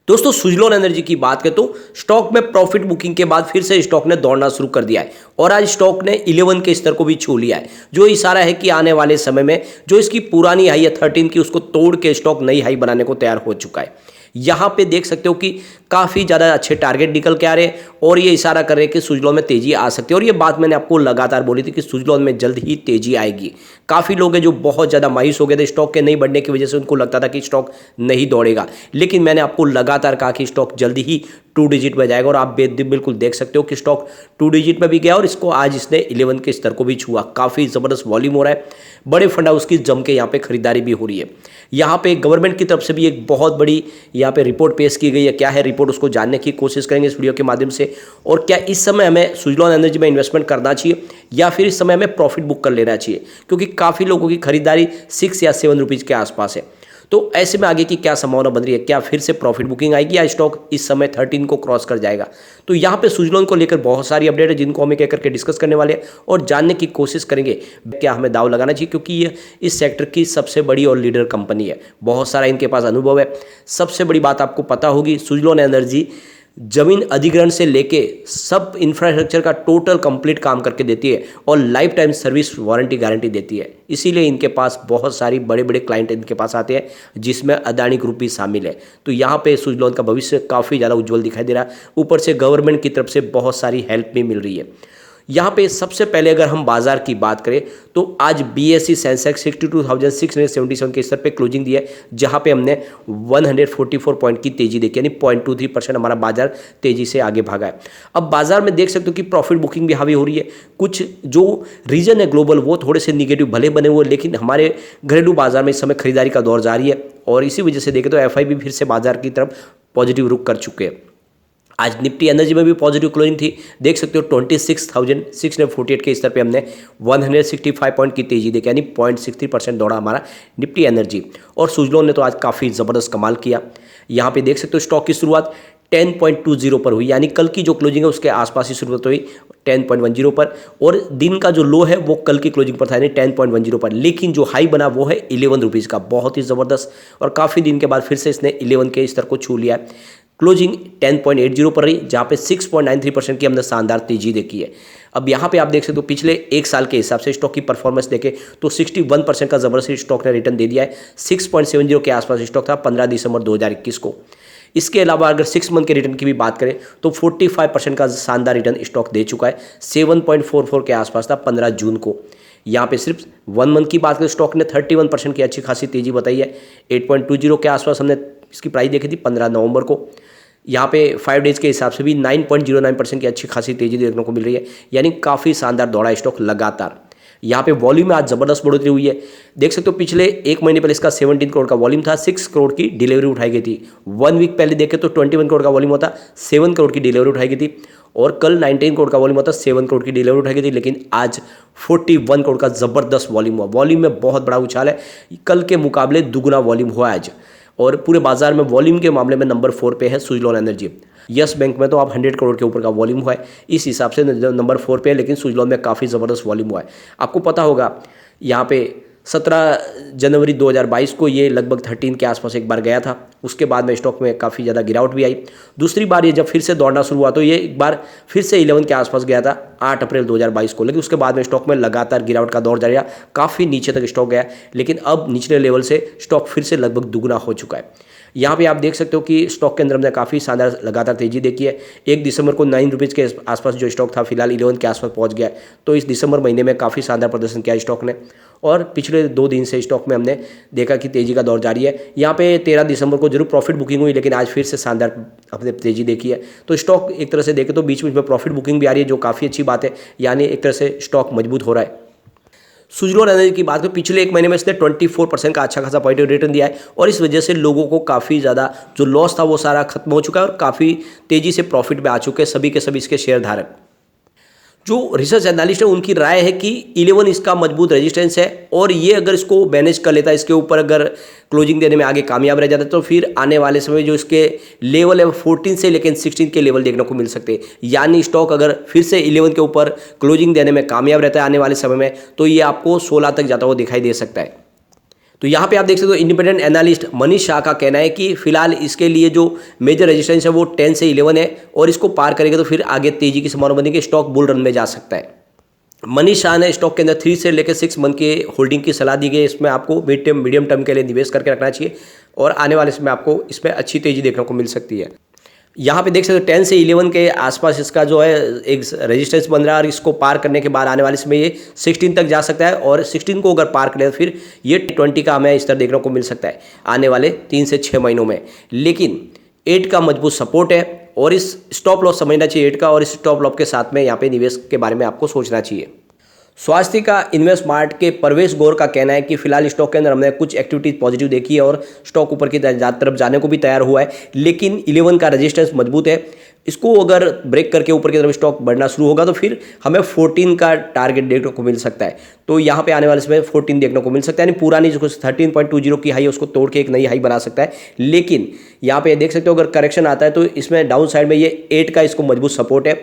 दोस्तों सुजलॉन एनर्जी की बात करें तो स्टॉक में प्रॉफिट बुकिंग के बाद फिर से स्टॉक ने दौड़ना शुरू कर दिया है और आज स्टॉक ने 11 के स्तर को भी छू लिया है, जो इशारा है कि आने वाले समय में जो इसकी पुरानी हाई है 13 की उसको तोड़ के स्टॉक नई हाई बनाने को तैयार हो चुका है। यहाँ पे देख सकते हो कि काफ़ी ज़्यादा अच्छे टारगेट निकल के आ रहे हैं और ये इशारा कर रहे हैं कि सुजलॉन में तेजी आ सकती है। और ये बात मैंने आपको लगातार बोली थी कि सुजलॉन में जल्द ही तेजी आएगी। काफ़ी लोग हैं जो बहुत ज़्यादा मायूस हो गए थे स्टॉक के नहीं बढ़ने की वजह से, उनको लगता था कि स्टॉक नहीं दौड़ेगा, लेकिन मैंने आपको लगातार कहा कि स्टॉक जल्दी ही 2 डिजिट में जाएगा और आप बिल्कुल देख सकते हो कि स्टॉक 2 डिजिट में भी गया और इसको आज इसने 11 के स्तर को भी छुआ। काफ़ी ज़बरदस्त वॉल्यूम हो रहा है, बड़े फंड हाउस की जम के यहाँ पे खरीदारी भी हो रही है। यहाँ पे गवर्नमेंट की तरफ से भी एक बहुत बड़ी यहाँ पे रिपोर्ट पेश की गई है। क्या है रिपोर्ट, उसको जानने की कोशिश करेंगे इस वीडियो के माध्यम से। और क्या इस समय हमें सुजलॉन एनर्जी में इन्वेस्टमेंट करना चाहिए या फिर इस समय हमें प्रॉफिट बुक कर लेना चाहिए, क्योंकि काफ़ी लोगों की खरीदारी 6 या 7 रुपीज़ के आसपास है। तो ऐसे में आगे की क्या संभावना बन रही है, क्या फिर से प्रॉफिट बुकिंग आएगी या स्टॉक इस समय 13 को क्रॉस कर जाएगा। तो यहाँ पे सुजलॉन को लेकर बहुत सारी अपडेट है जिनको हम एक एक करके डिस्कस करने वाले हैं और जानने की कोशिश करेंगे क्या हमें दाव लगाना चाहिए, क्योंकि ये इस सेक्टर की सबसे बड़ी और लीडर कंपनी है, बहुत सारा इनके पास अनुभव है। सबसे बड़ी बात आपको पता होगी, सुजलॉन एनर्जी जमीन अधिग्रहण से लेके सब इंफ्रास्ट्रक्चर का टोटल कंप्लीट काम करके देती है और life time service warranty guarantee देती है। इसीलिए इनके पास बहुत सारी बड़े बड़े क्लाइंट इनके पास आते हैं, जिसमें अदानी ग्रुप भी शामिल है। तो यहाँ पे सुजलॉन का भविष्य काफ़ी ज़्यादा उज्जवल दिखाई दे रहा है। ऊपर से गवर्नमेंट की तरफ से बहुत सारी हेल्प भी मिल रही है। यहाँ पे सबसे पहले अगर हम बाजार की बात करें तो आज BSE सेंसेक्स 62,677 के स्तर पे क्लोजिंग दी है, जहाँ पे हमने 144 पॉइंट की तेजी देखी, यानी 0.23% हमारा बाजार तेजी से आगे भागा है। अब बाजार में देख सकते हो कि प्रॉफिट बुकिंग भी हावी हो रही है। कुछ जो रीजन है ग्लोबल वो थोड़े से निगेटिव भले बने हुए, लेकिन हमारे घरेलू बाजार में इस समय खरीदारी का दौर जारी है और इसी वजह से देखें तो FI भी फिर से बाजार की तरफ पॉजिटिव रुख कर चुके हैं। आज निफ्टी एनर्जी में भी पॉजिटिव क्लोजिंग थी, देख सकते हो 26,648 के स्तर पे हमने 165 पॉइंट की तेजी देखी, यानी 0.63% दौड़ा हमारा निफ्टी एनर्जी। और सुजलॉन ने तो आज काफ़ी ज़बरदस्त कमाल किया। यहाँ पे देख सकते हो स्टॉक की शुरुआत 10.20 पर हुई, यानी कल की जो क्लोजिंग है उसके आसपास ही शुरुआत हुई 10.10 पर, और दिन का जो लो है वो कल की क्लोजिंग पर था, यानी 10.10 पर। लेकिन जो हाई बना वो है 11 रुपीज़ का, बहुत ही ज़बरदस्त, और काफ़ी दिन के बाद फिर से इसने 11 के स्तर को छू लिया है। क्लोजिंग 10.80 पर रही, जहाँ पे 6.93% की हमने शानदार तेजी देखी है। अब यहाँ पे आप देख सकते हो पिछले एक साल के हिसाब से स्टॉक की परफॉर्मेंस देखें तो 61% का ज़बरदस्त स्टॉक ने रिटर्न दे दिया है। 6.70 के आसपास स्टॉक था 15 दिसंबर 2021 को। इसके अलावा अगर 6 मंथ के रिटर्न की भी बात करें तो 45% का शानदार रिटर्न स्टॉक दे चुका है। 7.44 के आसपास था 15 जून को। यहाँ पे सिर्फ 1 मंथ की बात करें स्टॉक ने 31% की अच्छी खासी तेजी बताई है। 8.20 के आसपास हमने इसकी प्राइस देखी थी 15 नवंबर को। यहाँ पे 5 डेज के हिसाब से भी 9.09% की अच्छी खासी तेजी देखने को मिल रही है, यानी काफ़ी शानदार दौड़ा स्टॉक लगातार। यहाँ पे वॉल्यूम में आज ज़बरदस्त बढ़ोतरी हुई है, देख सकते हो पिछले एक महीने पहले इसका 17 करोड़ का वॉल्यूम था, 6 करोड़ की डिलीवरी उठाई गई थी। 1 वीक पहले देखें तो 21 करोड़ का वॉल्यूम होता, 7 करोड़ की डिलीवरी उठाई गई थी। और कल 19 करोड़ का वॉल्यूम होता, 7 करोड़ की डिलीवरी उठाई गई थी। लेकिन आज 41 करोड़ का ज़बरदस्त वॉल्यूम हुआ। वॉल्यूम में बहुत बड़ा उछाल है, कल के मुकाबले दुगुना वॉल्यूम हुआ आज। और पूरे बाजार में वॉल्यूम के मामले में नंबर 4 पे है सुजलॉन एनर्जी। यस बैंक में तो आप 100 करोड़ के ऊपर का वॉल्यूम हुआ है, इस हिसाब से नंबर 4 पे है, लेकिन सुजलॉन में काफ़ी ज़बरदस्त वॉल्यूम हुआ है। आपको पता होगा यहाँ पे 17 जनवरी 2022 को ये लगभग 13 के आसपास एक बार गया था, उसके बाद में स्टॉक में काफ़ी ज़्यादा गिरावट भी आई। दूसरी बार ये जब फिर से दौड़ना शुरू हुआ तो ये एक बार फिर से 11 के आसपास गया था 8 अप्रैल 2022 को, लेकिन उसके बाद में स्टॉक में लगातार गिरावट का दौर जारी रहा, काफ़ी नीचे तक स्टॉक गया, लेकिन अब निचले लेवल से स्टॉक फिर से लगभग दुगुना हो चुका है। यहाँ पे आप देख सकते हो कि स्टॉक के अंदर हमने काफ़ी शानदार लगातार तेजी देखी है। 1 दिसंबर को 9 रुपीज़ के आसपास जो स्टॉक था फिलहाल 11 के आसपास पहुँच गया है। तो इस दिसंबर महीने में काफ़ी शानदार प्रदर्शन किया स्टॉक ने, और पिछले 2 दिन से स्टॉक में हमने देखा कि तेज़ी का दौर जारी है। यहाँ पे 13 दिसंबर को जरूर प्रॉफिट बुकिंग हुई, लेकिन आज फिर से शानदार हमने तेज़ी देखी है। तो स्टॉक एक तरह से देखें तो बीच बीच में प्रॉफिट बुकिंग भी आ रही है, जो काफ़ी अच्छी बात है, यानी एक तरह से स्टॉक मजबूत हो रहा है। सुजलॉन एनर्जी की बात करें पिछले एक महीने में इसने 24% का अच्छा खासा पॉजिटिव रिटर्न दिया है, और इस वजह से लोगों को काफ़ी ज़्यादा जो लॉस था वो सारा खत्म हो चुका है और काफ़ी तेज़ी से प्रॉफिट में आ चुके हैं सभी के सभी इसके शेयर धारक। जो रिसर्च एनालिस्ट है उनकी राय है कि 11 इसका मजबूत रेजिस्टेंस है, और ये अगर इसको मैनेज कर लेता है, इसके ऊपर अगर क्लोजिंग देने में आगे कामयाब रह जाता है, तो फिर आने वाले समय जो इसके लेवल है 14 से लेकिन 16 के लेवल देखने को मिल सकते हैं। यानी स्टॉक अगर फिर से 11 के ऊपर क्लोजिंग देने में कामयाब रहता है आने वाले समय में, तो ये आपको 16 तक जाता हुआ दिखाई दे सकता है। तो यहाँ पे आप देख सकते हो इंडिपेंडेंट एनालिस्ट मनीष शाह का कहना है कि फिलहाल इसके लिए जो मेजर रेजिस्टेंस है वो 10 से 11 है और इसको पार करेगा तो फिर आगे तेजी की संभावना बनी कि स्टॉक बुल रन में जा सकता है। मनीष शाह ने स्टॉक के अंदर 3 से लेकर 6 मंथ के होल्डिंग की सलाह दी गई है। इसमें आपको मीडियम टर्म के लिए निवेश करके रखना चाहिए और आने वाले समय आपको इसमें अच्छी तेजी देखने को मिल सकती है। यहाँ पे देख सकते हो 10 से 11 के आसपास इसका जो है एक रेजिस्टेंस बन रहा है और इसको पार करने के बाद आने वाले समय ये 16 तक जा सकता है और 16 को अगर पार करें तो फिर ये 20 का हमें स्तर देखने को मिल सकता है आने वाले 3 से 6 महीनों में। लेकिन 8 का मजबूत सपोर्ट है और इस स्टॉप लॉस समझना चाहिए 8 का, और इस स्टॉप लॉस के साथ में यहाँ पे निवेश के बारे में आपको सोचना चाहिए। स्वास्थ्य का इन्वेस्टमार्ट के परवेश गौर का कहना है कि फिलहाल स्टॉक के अंदर हमने कुछ एक्टिविटीज पॉजिटिव देखी है और स्टॉक ऊपर की तरफ जाने को भी तैयार हुआ है, लेकिन 11 का रेजिस्टेंस मजबूत है। इसको अगर ब्रेक करके ऊपर की तरफ स्टॉक बढ़ना शुरू होगा तो फिर हमें 14 का टारगेट देखने को मिल सकता है। तो यहाँ पे आने वाले समय 14 देखने को मिल सकता है, यानी पुरानी जो 13.20 की हाई है उसको तोड़ के एक नई हाई बना सकता है। लेकिन यहाँ पे देख सकते हो अगर करेक्शन आता है तो इसमें डाउन साइड में ये 8 का इसको मजबूत सपोर्ट है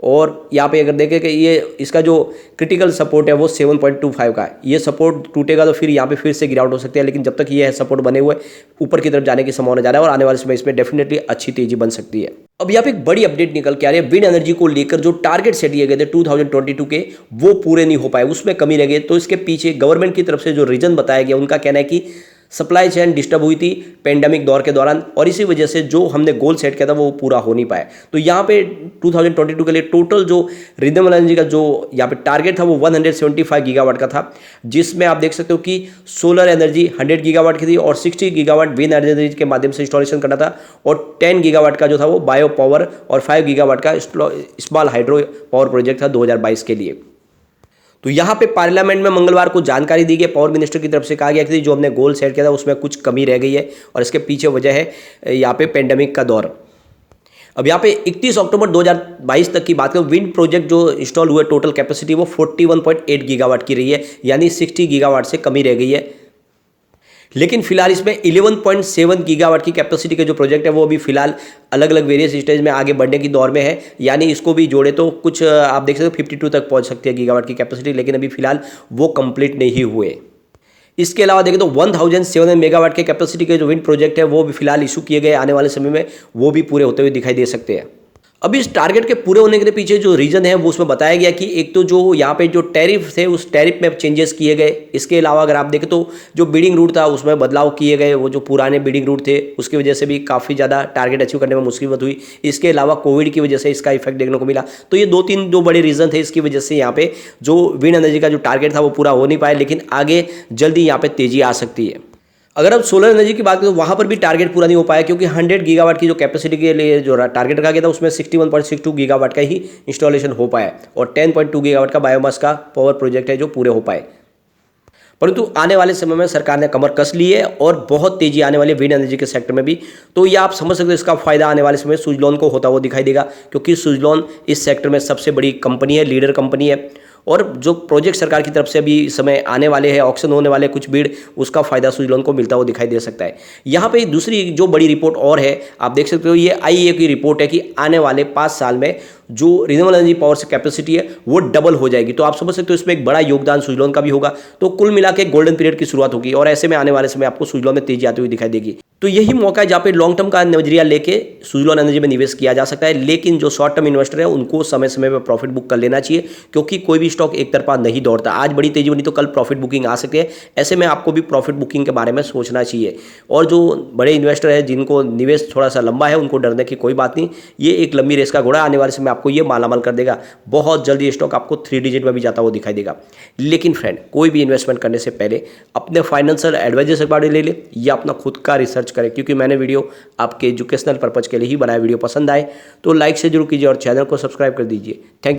और यहाँ पे अगर देखें कि ये इसका जो क्रिटिकल सपोर्ट है वो 7.25 का है। ये सपोर्ट टूटेगा तो फिर यहाँ पे फिर से गिरावट हो सकती है, लेकिन जब तक ये सपोर्ट बने हुए ऊपर की तरफ जाने की संभावना ज़्यादा है और आने वाले समय इसमें डेफिनेटली अच्छी तेजी बन सकती है। अब यहाँ पे एक बड़ी अपडेट निकल के आ रही है, विंड एनर्जी को लेकर जो टारगेट सेट किए गए थे 2022 के वो पूरे नहीं हो पाए, उसमें कमी रह गई। तो इसके पीछे गवर्नमेंट की तरफ से जो रीजन बताया गया उनका कहना है कि सप्लाई चेन डिस्टर्ब हुई थी पेंडेमिक दौर के दौरान और इसी वजह से जो हमने गोल सेट किया था वो पूरा हो नहीं पाया। तो यहाँ पे 2022 के लिए टोटल जो रिन्यूएबल एनर्जी का जो यहाँ पे टारगेट था वो 175 गीगावाट का था, जिसमें आप देख सकते हो कि सोलर एनर्जी 100 गीगावाट की थी और 60 गीगावाट विंड एनर्जी के माध्यम से इंस्टॉलेशन करना था और 10 गीगावाट का जो था वो बायो पावर और 5 गीगावाट का स्मॉल हाइड्रो पावर प्रोजेक्ट था 2022 के लिए। तो यहाँ पे पार्लियामेंट में मंगलवार को जानकारी दी गई, पावर मिनिस्टर की तरफ से कहा गया कि जो हमने गोल सेट किया था उसमें कुछ कमी रह गई है और इसके पीछे वजह है यहाँ पे पेंडेमिक का दौर। अब यहाँ पे 31 अक्टूबर 2022 तक की बात करें, विंड प्रोजेक्ट जो इंस्टॉल हुए टोटल कैपेसिटी वो 41.8 गीगावाट की रही है, यानी 60 गीगावाट से कमी रह गई है। लेकिन फिलहाल इसमें 11.7 गीगावाट की कैपेसिटी के जो प्रोजेक्ट है वो अभी फिलहाल अलग अलग वेरियस स्टेज में आगे बढ़ने की दौर में है, यानी इसको भी जोड़े तो कुछ आप देख सकते हो 52 तक पहुंच सकती है गीगावाट की कैपेसिटी, लेकिन अभी फिलहाल वो कंप्लीट नहीं हुए। इसके अलावा देखें तो 1700 मेगावाट के कैपेसिटी के जो विंड प्रोजेक्ट है वो भी फिलहाल इशू किए गए, आने वाले समय में वो भी पूरे होते हुए दिखाई दे सकते हैं। अब इस टारगेट के पूरे होने के पीछे जो रीजन है वो उसमें बताया गया कि एक तो जो यहाँ पे जो टैरिफ थे उस टैरिफ में चेंजेस किए गए। इसके अलावा अगर आप देखें तो जो बिडिंग रूट था उसमें बदलाव किए गए, वो जो पुराने बिडिंग रूट थे उसकी वजह से भी काफ़ी ज़्यादा टारगेट अचीव करने में मुसीबत हुई। इसके अलावा कोविड की वजह से इसका इफेक्ट देखने को मिला। तो ये 2-3 जो बड़े रीजन थे इसकी वजह से यहाँ पे जो विंड एनर्जी का जो टारगेट था वो पूरा हो नहीं पाया, लेकिन आगे जल्दी यहाँ पे तेजी आ सकती है। अगर अब सोलर एनर्जी की बात करें तो वहाँ पर भी टारगेट पूरा नहीं हो पाया, क्योंकि 100 गीगावाट की जो कैपेसिटी के लिए जो टारगेट रखा गया था उसमें 61.62 गीगावाट का ही इंस्टॉलेशन हो पाया और 10.2 गीगावाट का बायोमास का पावर प्रोजेक्ट है जो पूरे हो पाए। परंतु आने वाले समय में सरकार ने कमर कस ली है और बहुत तेजी आने वाली है विंड एनर्जी के सेक्टर में भी। तो ये आप समझ सकते हो इसका फायदा आने वाले समय में सुजलॉन को होता हुआ दिखाई देगा, क्योंकि सुजलॉन इस सेक्टर में सबसे बड़ी कंपनी है, लीडर कंपनी है और जो प्रोजेक्ट सरकार की तरफ से अभी समय आने वाले हैं, ऑक्शन होने वाले कुछ बिड, उसका फायदा सुजलॉन को मिलता हुआ दिखाई दे सकता है। यहाँ पे दूसरी जो बड़ी रिपोर्ट और है आप देख सकते हो, ये IEA की रिपोर्ट है कि आने वाले 5 साल में जो रिन्यूएबल एनर्जी पावर से कैपेसिटी है वो डबल हो जाएगी। तो आप समझ सकते हो इसमें एक बड़ा योगदान सुजलॉन का भी होगा। तो कुल मिला के गोल्डन पीरियड की शुरुआत होगी और ऐसे में आने वाले समय आपको सुजलॉन में तेजी आती हुई दिखाई देगी। तो यही मौका है जहाँ पे लॉन्ग टर्म का नजरिया लेके सुजलॉन एनर्जी में निवेश किया जा सकता है, लेकिन जो शॉर्ट टर्म इन्वेस्टर है उनको समय समय पर प्रॉफिट बुक कर लेना चाहिए, क्योंकि कोई भी स्टॉक एक तरफा नहीं दौड़ता। आज बड़ी तेजी बनी तो कल प्रॉफिट बुकिंग आ सकती है, ऐसे में आपको भी प्रॉफिट बुकिंग के बारे में सोचना चाहिए। और जो बड़े इन्वेस्टर है जिनको निवेश थोड़ा सा लंबा है उनको डरने की कोई बात नहीं, ये एक लंबी रेस का घोड़ा, आने वाले समय आपको ये मालामाल कर देगा। बहुत जल्दी स्टॉक आपको 3 डिजिट में भी जाता हुआ दिखाई देगा। लेकिन फ्रेंड, कोई भी इन्वेस्टमेंट करने से पहले अपने फाइनेंशियल एडवाइजर से बारे ले ले या अपना खुद का रिसर्च करें, क्योंकि मैंने वीडियो आपके एजुकेशनल पर्पज के लिए ही बनाया। वीडियो पसंद आए तो लाइक से जरूर कीजिए और चैनल को सब्सक्राइब कर दीजिए। Thank you.